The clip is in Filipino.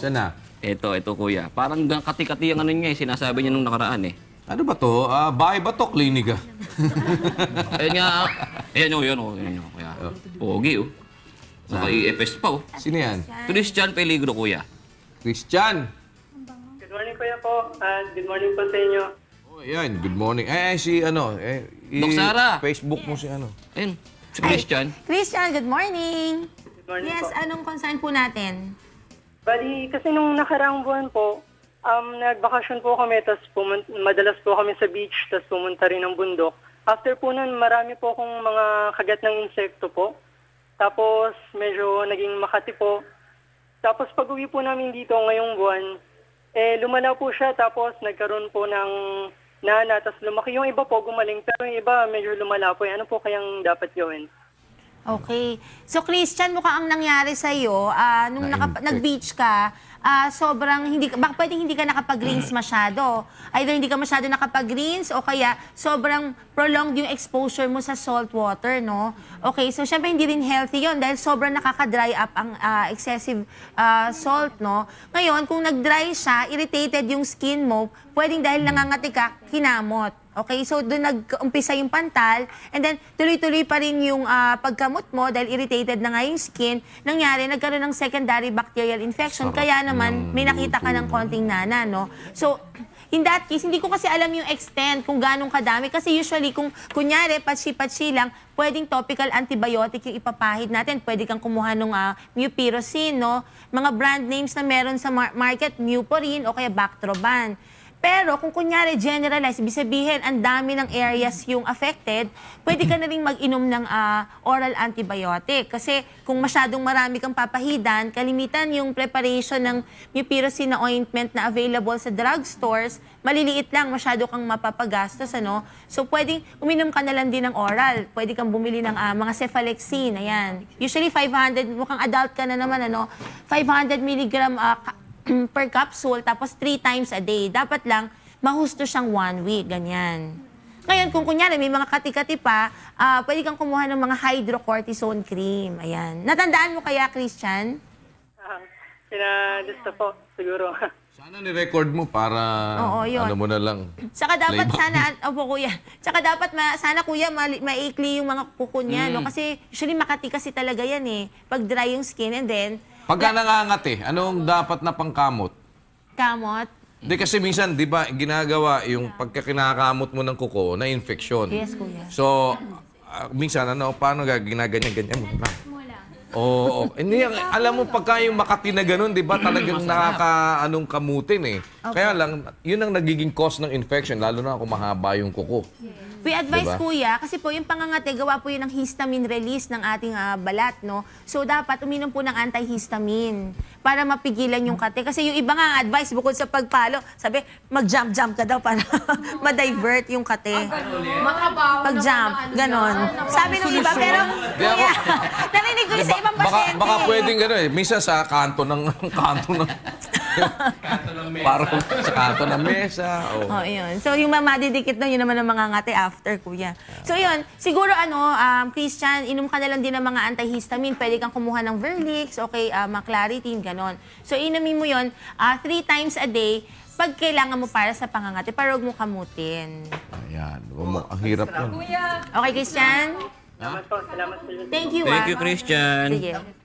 Saan na? Ito kuya. Parang kati-kati ang ano niya sinasabi niya nung nakaraan eh. Ano ba to? Bahay ba to? Klinika? Ayun nga. Ayan o, kuya. Pogi oh. Saka i-EPS pa oh. Sino yan? Christian Peligro kuya. Christian! Good morning, Kuya po. Good morning po sa inyo. Oh, yan. Good morning. Si ano? Doc Sara. Facebook mo si ano? Ayun, si Christian. Christian, good morning. Good morning Yes, po. anong concern po natin? Bali, kasi nung nakaraang buwan po, nagbakasyon po kami, tapos madalas po kami sa beach, tapos pumunta rin ng bundok. After po nun, marami po akong mga kagat ng insekto po. Tapos, medyo naging makati po. Tapos, pag-uwi po namin dito ngayong buwan, lumala po siya, tapos nagkaroon po ng nana, tapos lumaki. Yung iba po gumaling, pero yung iba medyo lumala po. Ano po kayang dapat gawin? Okay. So, Christian, mukhang ang nangyari sa'yo, nung Na-infect. nag-beach ka, sobrang baka pwedeng hindi ka nakapag-greens masyado. Either hindi ka masyado nakapag-greens o kaya sobrang prolonged yung exposure mo sa salt water, no? Okay, so syempre hindi rin healthy yon dahil sobrang nakaka-dry up ang excessive salt, no? Ngayon, kung nag-dry siya, irritated yung skin mo, pwedeng dahil nangangati ka, kinamot. Okay, so doon nag-umpisa yung pantal and then tuloy-tuloy pa rin yung pagkamot mo dahil irritated na nga yung skin. Nangyari, nagkaroon ng secondary bacterial infection. Kaya naman, may nakita ka ng konting nana, no? So, in that case, hindi ko kasi alam yung extent kung ganong kadami. Kasi usually, kung kunyari, patsi-patsi lang, pwedeng topical antibiotic yung ipapahid natin. Pwede kang kumuha ng Mupirocin, no? Mga brand names na meron sa market, Muporin o kaya Bactroban. Pero kung kunyari generalize, ibig sabihin ang dami ng areas yung affected, pwede ka na rin mag-inom ng oral antibiotic. Kasi kung masyadong marami kang papahidan, kalimitan yung preparation ng Mupirocin na ointment na available sa drugstores, maliliit lang, masyado kang mapapagastos, ano? So pwedeng uminom ka na lang din ng oral. Pwede kang bumili ng mga Cephalexin, ayan. Usually 500, mukhang adult ka na naman, ano? 500 milligram per capsule, tapos 3 times a day. Dapat lang, mahusto siyang 1 week, ganyan. Ngayon, kung kunyari may mga kati-kati pa, pwede kang kumuha ng mga hydrocortisone cream. Ayan. Natandaan mo kaya, Christian? Pinalista po, siguro. Sana ni-record mo para Oo, yun. ano mo na lang. Saka dapat Playback. sana, opo kuya, saka dapat sana kuya maikli yung mga kuko niya, no? Kasi usually makati kasi talaga yan eh. Pag dry yung skin and then, Pagka nangangati, anong dapat na pangkamot? kamot. Hindi kasi minsan, di ba, ginagawa yung pagka kinakamot mo ng kuko na infection. Yes, kuya. So, minsan, paano ginaganyan-ganyan mo? Oo. Hindi, alam mo, pagka yung makati na ganun, di ba, talagang nakaka-anong kamutin eh. Kaya lang, yun ang nagiging cause ng infection, lalo na kung mahaba yung kuko. We advise, Diba? kuya, kasi po yung pangangati, gawa po yun ng histamine release ng ating balat, no? So, dapat uminom po ng antihistamine para mapigilan yung kate. Kasi yung iba nga advice, bukod sa pagpalo, sabi, mag-jump-jump ka daw para ma-divert yung kate. Pag-jump, ganon. Sabi nung iba, pero, kuya, narinig ko yun sa ibang pasyente. Baka pwedeng gano'n eh. Minsan sa kanto ng parang sa kanto ng mesa. Oh. Oh, yun. So, yung madidikit na, yun naman ang mga ngate after, kuya. So, yun. Siguro, Christian, inom ka na lang din ng mga antihistamine. Pwede kang kumuha ng Verlix, okay, Maclaritin, ganon. So, inumin mo yun 3 times a day pag kailangan mo para sa pangangati, para huwag mo kamutin. Ayan. Ang hirap yun. Okay, Christian? Salamat po, salamat sa inyo. Thank you, Thank you, Christian. Sige.